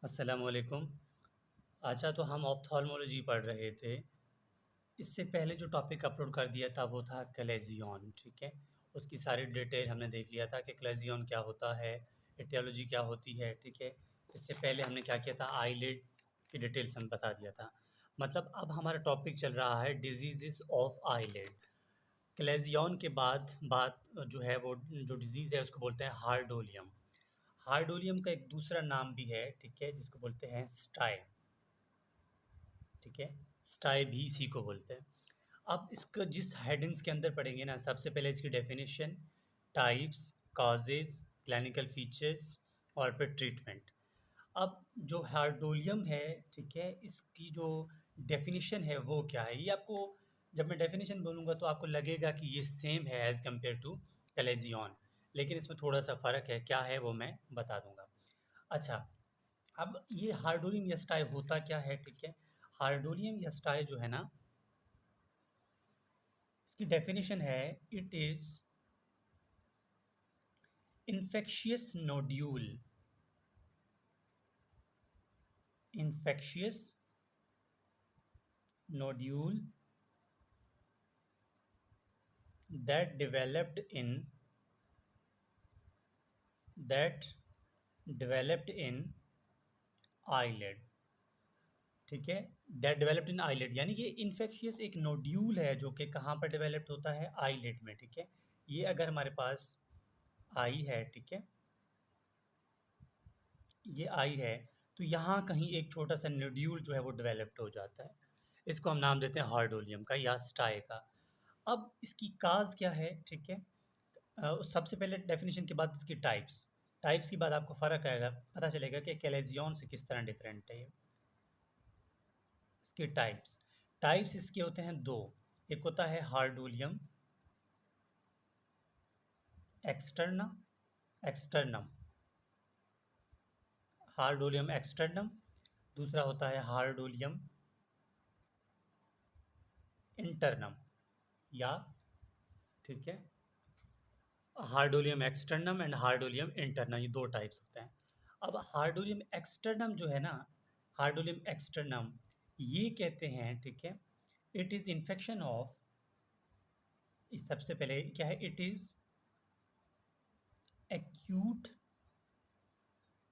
अस्सलामुअलैकुम। अच्छा, तो हम ऑप्थेल्मोलॉजी पढ़ रहे थे। इससे पहले जो टॉपिक अपलोड कर दिया था वो था कलेज़ियन, ठीक है? उसकी सारी डिटेल हमने देख लिया था कि कलेज़ियन क्या होता है, एटियोलॉजी क्या होती है, ठीक है? इससे पहले हमने क्या किया था, आईलिड की डिटेल्स हमें बता दिया था। मतलब अब हमारा टॉपिक चल रहा है डिज़ीज़ेज़ ऑफ आईलिड। कलेज़ियन के बाद बात जो है वो जो डिज़ीज़ है उसको बोलते हैं हार्डोलियम। हार्डोलियम का एक दूसरा नाम भी है, ठीक है? जिसको बोलते हैं स्टाई। ठीक है, स्टाई भी इसी को बोलते हैं। अब इसका जिस हेडिंग्स के अंदर पढ़ेंगे ना, सबसे पहले इसकी definition, types, causes, clinical features और फिर ट्रीटमेंट। अब जो हार्डोलियम है, ठीक है, इसकी जो डेफिनेशन है वो क्या है, ये आपको जब मैं डेफिनेशन बोलूँगा तो आपको लगेगा कि ये सेम है एज़ कम्पेयर टू कलेजियन, लेकिन इसमें थोड़ा सा फ़र्क है। क्या है वो मैं बता दूंगा। अच्छा, अब ये हार्डोलियम यस्टाई होता क्या है, ठीक है? हार्डोलियम यस्टाई जो है ना, इसकी डेफिनेशन है, it is infectious nodule, infectious nodule that developed in that developed in eyelid, ठीक है? दैट डेवलप्ड इन आईलिड, यानी कि इन्फेक्शियस एक नोड्यूल है जो कि कहाँ पर डेवलप्ड होता है, आईलिड में, ठीक है? ये अगर हमारे पास आई है, ठीक है, ये आई है, तो यहाँ कहीं एक छोटा सा नोड्यूल जो है वो डेवलप्ड हो जाता है। इसको हम नाम देते हैं हार्डोलियम का या स्टाई का। अब इसकी काज क्या है, ठीक है? सबसे पहले डेफिनेशन के बाद इसकी टाइप्स, टाइप्स के बाद आपको फ़र्क आएगा, पता चलेगा कि कैलेजियन से किस तरह डिफरेंट है ये। इसके टाइप्स, टाइप्स इसके होते हैं दो। एक होता है हार्डोलियम एक्सटर्ना एक्सटर्नम, हार्डोलियम एक्सटर्नम। दूसरा होता है हार्डोलियम इंटरनम, या, ठीक है, हार्डोलियम एक्सटर्नम एंड हार्डोलियम इंटरनम, ये दो टाइप्स होते हैं। अब हार्डोलियम एक्सटर्नम जो है ना, हार्डोलियम एक्सटर्नम, ये कहते हैं, ठीक है, इट इज़ इन्फेक्शन ऑफ, सबसे पहले क्या है, इट इज़ एक्यूट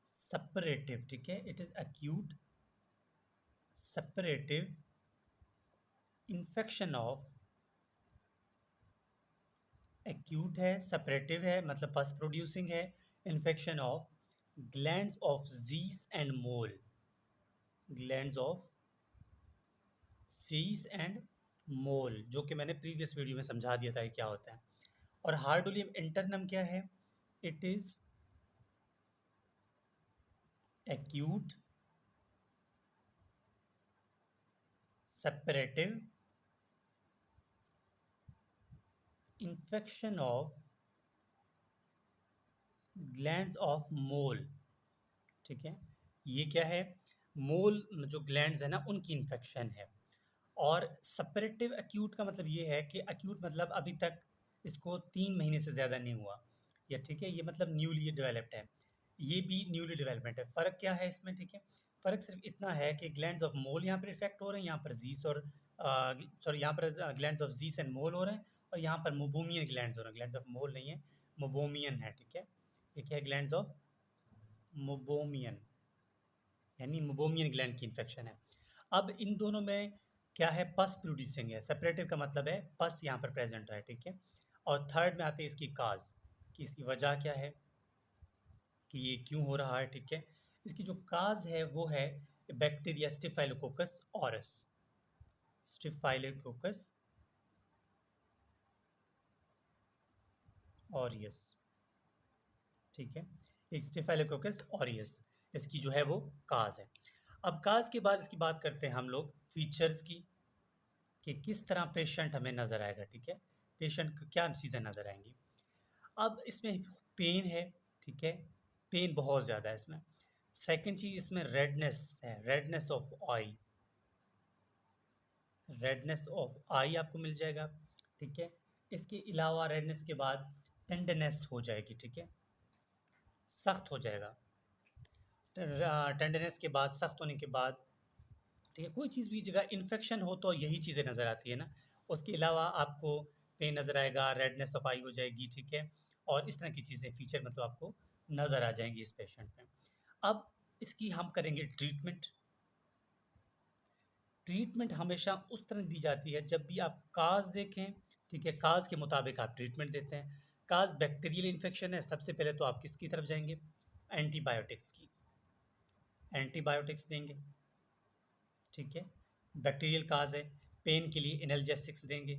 सपरेटिव, ठीक है, it is acute suppurative infection of, acute है, सेपरेटिव है, मतलब पस प्रोड्यूसिंग है, infection of glands of Zeis and Moll, glands of Zeis and Moll, जो कि मैंने प्रीवियस वीडियो में समझा दिया था कि क्या होता है। और हार्डोलियम इंटरनम क्या है, it is acute separative infection of glands of mole, ठीक है, ये क्या है, मोल जो ग्लैंड्स है ना उनकी इन्फेक्शन है। और सेपरेटिव एक्यूट का मतलब ये है कि एक्यूट मतलब अभी तक इसको 3 महीने से ज़्यादा नहीं हुआ, या ठीक है, ये मतलब न्यूली डेवलप्ड है, ये भी न्यूली डेवलपमेंट है। फ़र्क क्या है इसमें, ठीक है, फ़र्क सिर्फ इतना है कि ग्लैंड्स ऑफ मोल यहाँ पर इफेक्ट हो रहे हैं, यहाँ पर जीस और सॉरी यहाँ पर ग्लैंड्स ऑफ जीस एंड मोल हो रहे हैं, और यहाँ पर मोबोमियन ग्लैंड्स हो रहे हैं, ग्लैंड्स ऑफ मोल नहीं है, मोबोमियन है, ठीक है। ये क्या है, ग्लैंड्स ऑफ मोबोमियन, यानी मोबोमियन ग्लैंड की इन्फेक्शन है। अब इन दोनों में क्या है, पस प्रोड्यूसिंग है, सेपरेटिव का मतलब है पस यहाँ पर प्रेजेंट है, ठीक है। और थर्ड में आते हैं इसकी काज, कि इसकी वजह क्या है, कि ये क्यों हो रहा है, ठीक है। इसकी जो काज है वो है बैक्टीरिया स्टिफाइलोकोकस ऑरस, स्टिफाइलोकोकस ऑरियस, ठीक है, एक स्टिफाइलोकोकस ऑरियस, इसकी जो है वो काज है। अब काज के बाद इसकी बात करते हैं हम लोग फीचर्स की, कि किस तरह पेशेंट हमें नज़र आएगा, ठीक है, पेशेंट को क्या चीज़ें नज़र आएंगी। अब इसमें पेन है, ठीक है, पेन बहुत ज़्यादा है इसमें। सेकंड चीज़ इसमें रेडनेस है, redness of eye, redness of eye आपको मिल जाएगा, ठीक है। इसके अलावा रेडनेस के बाद टेंडरनेस हो जाएगी, ठीक है, सख्त हो जाएगा। टेंडरनेस के बाद, सख्त होने के बाद, ठीक है, कोई चीज़ भी जगह इन्फेक्शन हो तो यही चीज़ें नज़र आती है ना। उसके अलावा आपको पेन नज़र आएगा, रेडनेस ऑफ आई हो जाएगी, ठीक है, और इस तरह की चीज़ें फीचर मतलब आपको नज़र आ जाएंगी इस पेशेंट में। अब इसकी हम करेंगे ट्रीटमेंट। ट्रीटमेंट हमेशा उस तरह दी जाती है जब भी आप काज देखें, ठीक है, काज के मुताबिक आप ट्रीटमेंट देते हैं। काज बैक्टीरियल इन्फेक्शन है, सबसे पहले तो आप किसकी तरफ जाएंगे, एंटीबायोटिक्स की, एंटीबायोटिक्स देंगे, ठीक है। बैक्टीरियल काज है, पेन के लिए एनाल्जेसिक्स देंगे,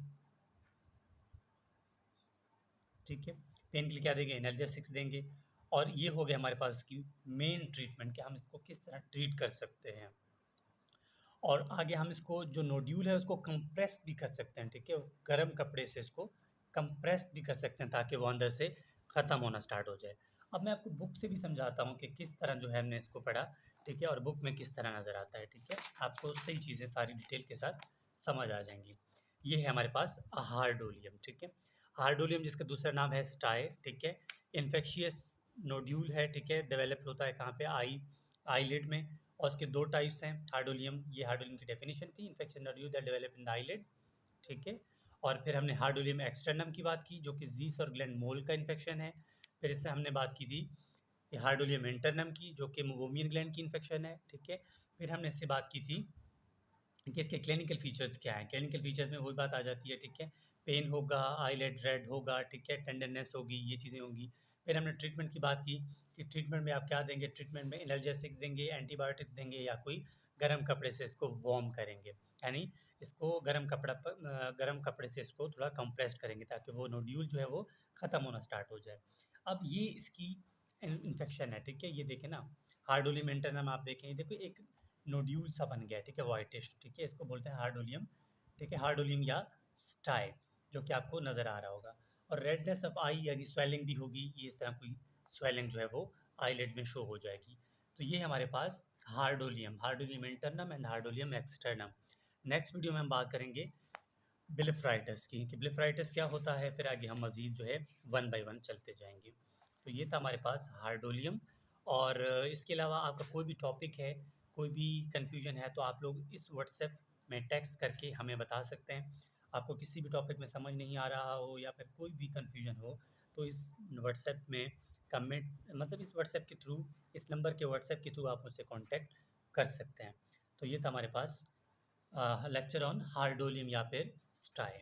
ठीक है, पेन के लिए क्या देंगे, एनाल्जेसिक्स देंगे। और ये हो गया हमारे पास की मेन ट्रीटमेंट कि हम इसको किस तरह ट्रीट कर सकते हैं। और आगे हम इसको जो नोड्यूल है उसको कंप्रेस भी कर सकते हैं, ठीक है, गर्म कपड़े से इसको कंप्रेस भी कर सकते हैं ताकि वो अंदर से ख़त्म होना स्टार्ट हो जाए। अब मैं आपको बुक से भी समझाता हूँ कि किस तरह जो है हमने इसको पढ़ा, ठीक है, और बुक में किस तरह नज़र आता है, ठीक है, आपको सही चीज़ें सारी डिटेल के साथ समझ आ जाएंगी। ये है हमारे पास हार्डोलियम, ठीक है, हार्डोलियम जिसका दूसरा नाम है स्टाई, ठीक है, इन्फेक्शियस नोड्यूल है, ठीक है, डेवलप होता है कहाँ पे, आईलिड में। और उसके दो टाइप्स हैं हार्डोलियम, ये हार्डोलियम की डेफिनेशन थी, infection nodule that develop in the eyelid, ठीक है। और फिर हमने हार्डोलियम एक्सटर्नम की बात की जो कि जीस और ग्लैंड मोल का इन्फेक्शन है। फिर इससे हमने बात की थी हार्डोलियम इंटरनम की जो कि मोबोमियन ग्लैंड की इन्फेक्शन है, ठीक है। फिर हमने इससे बात की थी कि इसके क्लिनिकल फीचर्स क्या हैं। क्लिनिकल फीचर्स में वही बात आ जाती है, ठीक है, पेन होगा, आईलेट रेड होगा, ठीक है, टेंडरनेस होगी, ये चीज़ें होंगी। फिर हमने ट्रीटमेंट की बात की कि ट्रीटमेंट में आप क्या देंगे, ट्रीटमेंट में एनाल्जेसिक्स देंगे, एंटीबायोटिक्स देंगे, या कोई गर्म कपड़े से इसको वार्म करेंगे, यानी इसको गर्म कपड़े से इसको थोड़ा कंप्रेस्ड करेंगे ताकि वो नोड्यूल जो है वो ख़त्म होना स्टार्ट हो जाए। अब ये इसकी इन्फेक्शन है, ठीक है, ये देखें ना, हार्डोलियम इंटरनम आप देखें, ये देखो एक नोड्यूल सा बन गया है, ठीक है, वाइटिश, ठीक है, इसको बोलते हैं हार्डोलियम, ठीक है, हार्डोलियम या स्टाई, जो कि आपको नज़र आ रहा होगा। और रेडनेस ऑफ आई यानी स्वेलिंग भी होगी, ये इस तरह कोई स्वेलिंग जो है वो आईलिड में शो हो जाएगी। तो ये हमारे पास हार्डोलियम, हार्डोलियम इंटरनम एंड हार्डोलियम एक्सटर्नम। नेक्स्ट वीडियो में हम बात करेंगे ब्लेफराइटिस की कि ब्लेफराइटिस क्या होता है, फिर आगे हम मज़ीद जो है वन बाय वन चलते जाएंगे। तो ये था हमारे पास हार्डोलियम। और इसके अलावा आपका कोई भी टॉपिक है, कोई भी कन्फ्यूजन है, तो आप लोग इस व्हाट्सएप में टेक्स्ट करके हमें बता सकते हैं। आपको किसी भी टॉपिक में समझ नहीं आ रहा हो या फिर कोई भी कन्फ्यूजन हो तो इस व्हाट्सएप में कमेंट, मतलब इस व्हाट्सएप के थ्रू, इस नंबर के व्हाट्सएप के थ्रू आप मुझसे कांटेक्ट कर सकते हैं। तो ये था हमारे पास लेक्चर ऑन हार्डोलियम या फिर स्टाई।